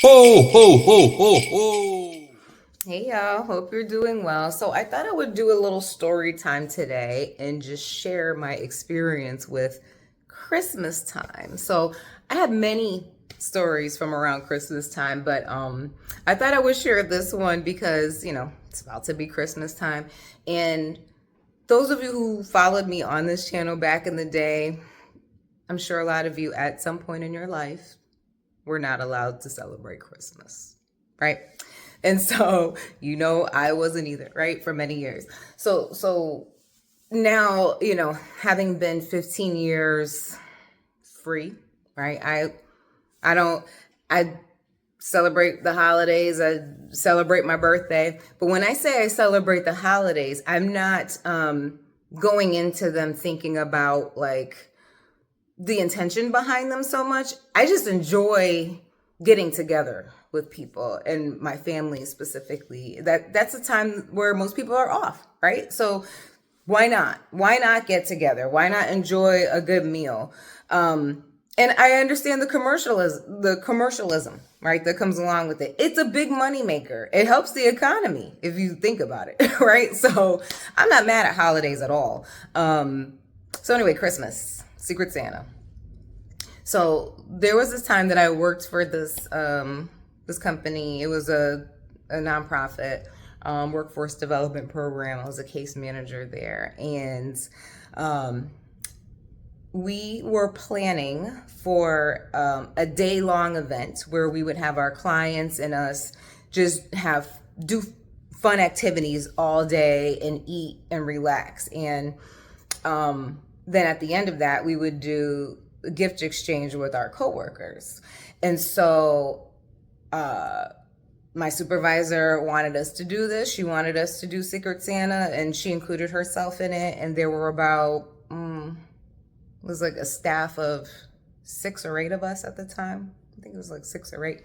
Ho, ho, ho, ho, ho. Hey y'all, hope you're doing well. So I thought I would do a little story time today and just share my experience with Christmas time. So I have many stories from around Christmas time, but I thought I would share this one because, it's about to be Christmas time. And those of you who followed me on this channel back in the day, I'm sure a lot of you at some point in your life were not allowed to celebrate Christmas, right? And so, I wasn't either, right? For many years. So now, having been 15 years free, right? I don't I celebrate the holidays, I celebrate my birthday. But when I say I celebrate the holidays, I'm not going into them thinking about like the intention behind them so much. I just enjoy getting together with people and my family specifically. That's a time where most people are off, right? So why not get together? Why not enjoy a good meal? And I understand the commercialism, right, that comes along with it. It's a big money maker. It helps the economy if you think about it, right? So I'm not mad at holidays at all. So anyway, Christmas, Secret Santa. So there was this time that I worked for this company. It was a nonprofit workforce development program. I was a case manager there, and um, we were planning for a day long event where we would have our clients and us just do fun activities all day and eat and relax. And then at the end of that, we would do a gift exchange with our coworkers. And so my supervisor wanted us to do this. She wanted us to do Secret Santa, and she included herself in it. And there were about it was like a staff of 6 or 8 of us at the time. I think it was like 6 or 8.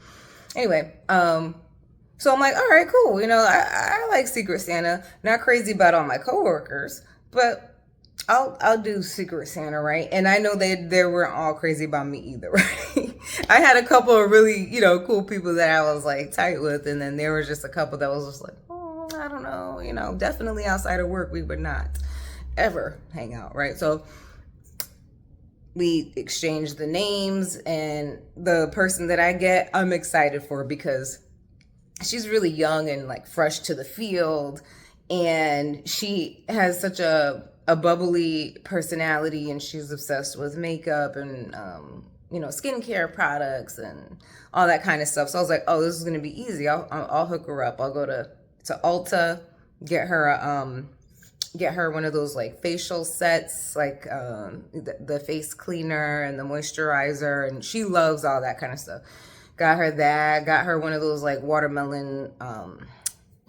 Anyway, so I'm like, all right, cool. I like Secret Santa. Not crazy about all my coworkers, but I'll do Secret Santa, right? And I know they weren't all crazy about me either, right? I had a couple of really, cool people that I was like tight with, and then there was just a couple that was just like, I don't know, definitely outside of work we would not ever hang out, right? So we exchange the names, and the person that I get, I'm excited for because she's really young and like fresh to the field, and she has such a bubbly personality, and she's obsessed with makeup and skincare products and all that kind of stuff. So I was like, oh, this is gonna be easy. I'll hook her up. I'll go to Ulta, get her one of those like facial sets, like the face cleaner and the moisturizer, and she loves all that kind of stuff. Got her that. Got her one of those like watermelon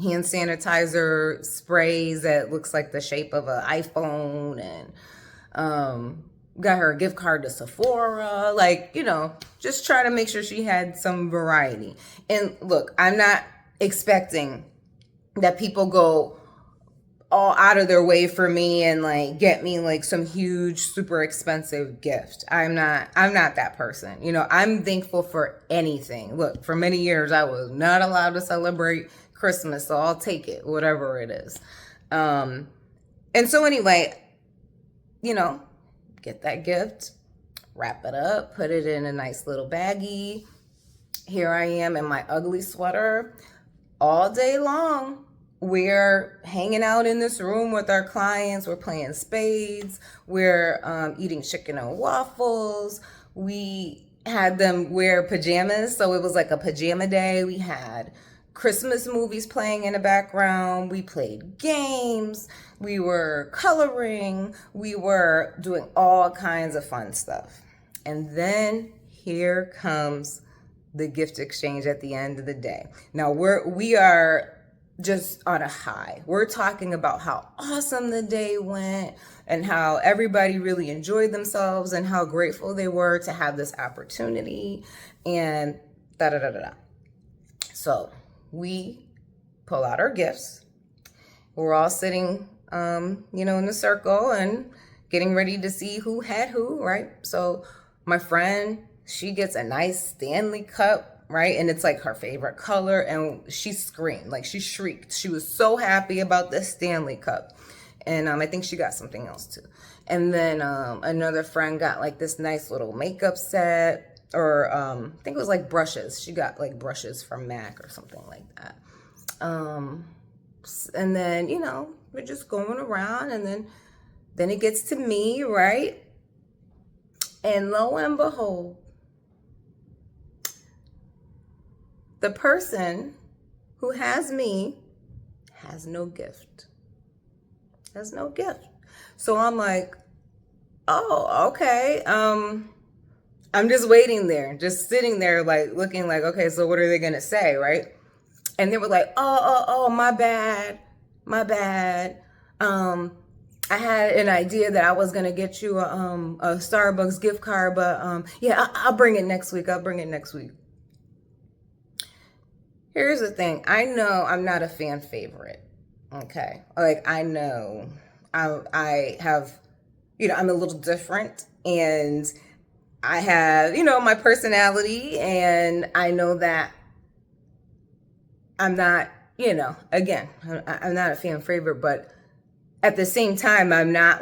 hand sanitizer sprays that looks like the shape of an iPhone, and got her a gift card to Sephora. Like, just try to make sure she had some variety. And look, I'm not expecting that people go all out of their way for me and like get me like some huge super expensive gift. I'm not that person. I'm thankful for anything. Look, for many years I was not allowed to celebrate Christmas, so I'll take it, whatever it is. And so anyway, get that gift, wrap it up, put it in a nice little baggie. Here I am in my ugly sweater all day long. We're hanging out in this room with our clients. We're playing spades. We're eating chicken and waffles. We had them wear pajamas, so it was like a pajama day. We had Christmas movies playing in the background. We played games. We were coloring. We were doing all kinds of fun stuff. And then here comes the gift exchange at the end of the day. Now we are just on a high. We're talking about how awesome the day went and how everybody really enjoyed themselves and how grateful they were to have this opportunity and da da da da da. So we pull out our gifts. We're all sitting, in the circle and getting ready to see who had who, right? So my friend, she gets a nice Stanley Cup right? And it's like her favorite color. And she screamed, like she shrieked. She was so happy about this Stanley Cup. And I think she got something else too. And then another friend got like this nice little makeup set, or I think it was like brushes. She got like brushes from MAC or something like that. And then, we're just going around, and then it gets to me, right? And lo and behold, the person who has me has no gift. Has no gift. So I'm like, oh, okay. I'm just waiting there, just sitting there, like looking like, okay, so what are they gonna say, right? And they were like, oh, my bad. I had an idea that I was gonna get you a Starbucks gift card, but yeah, I'll bring it next week. Here's the thing. I know I'm not a fan favorite. Okay. Like, I know I have, I'm a little different, and I have, my personality, and I know that I'm not, again, I'm not a fan favorite, but at the same time, I'm not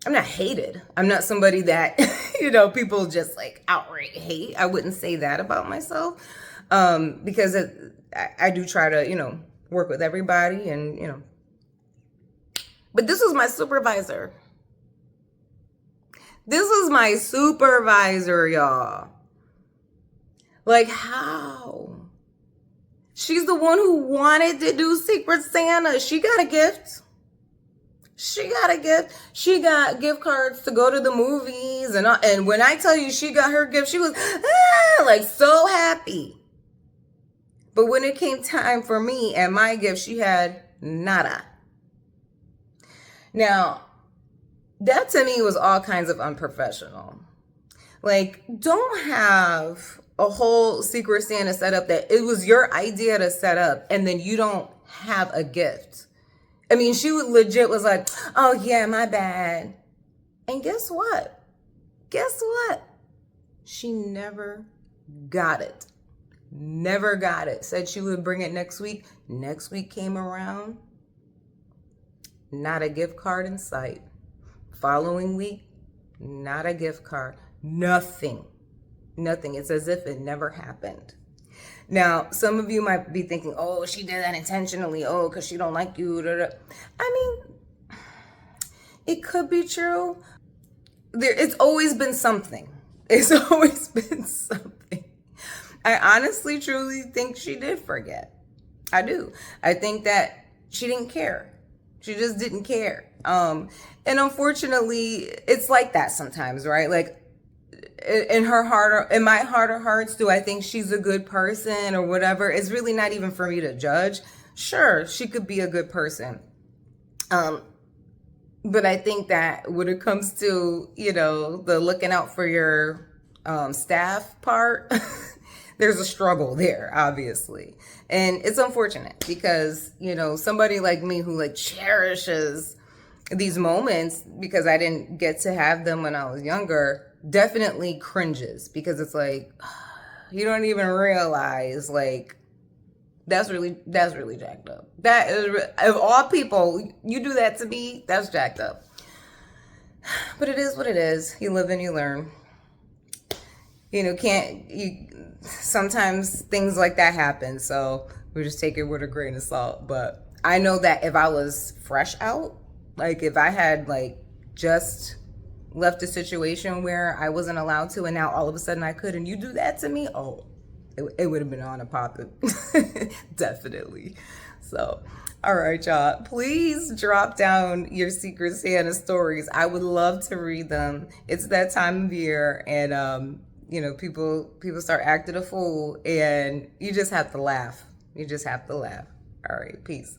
hated. I'm not somebody that, people just like outright hate. I wouldn't say that about myself, because I do try to, work with everybody, and, but this was my supervisor. This was my supervisor, y'all. Like, how? She's the one who wanted to do Secret Santa. She got a gift. She got gift cards to go to the movies. And when I tell you she got her gift, she was like so happy. But when it came time for me and my gift, she had nada. Now, that to me was all kinds of unprofessional. Like, don't have a whole Secret Santa set up that it was your idea to set up, and then you don't have a gift. I mean, she legit was like, oh yeah, my bad. And guess what? She never got it. Never got it. Said she would bring it next week. Next week came around. Not a gift card in sight. Following week, not a gift card. Nothing. It's as if it never happened. Now, some of you might be thinking, oh, she did that intentionally. Oh, because she don't like you. I mean, it could be true. It's always been something. I honestly, truly think she did forget. I do. I think that she didn't care. She just didn't care. And unfortunately, it's like that sometimes, right? Like, in my heart of hearts, do I think she's a good person or whatever? It's really not even for me to judge. Sure, she could be a good person. But I think that when it comes to, the looking out for your staff part, there's a struggle there, obviously. And it's unfortunate because, somebody like me who like cherishes these moments because I didn't get to have them when I was younger, definitely cringes, because it's like, you don't even realize, like, that's really jacked up. That is, of all people, you do that to me, that's jacked up. But it is what it is. You live and you learn. Sometimes things like that happen, so we just take it with a grain of salt. But I know that if I was fresh out, like if I had like just left a situation where I wasn't allowed to, and now all of a sudden I could, and you do that to me, oh, it would have been on a poppin'. Definitely. So, all right, y'all, please drop down your Secret Santa stories. I would love to read them. It's that time of year, and people start acting a fool, and you just have to laugh. All right, peace.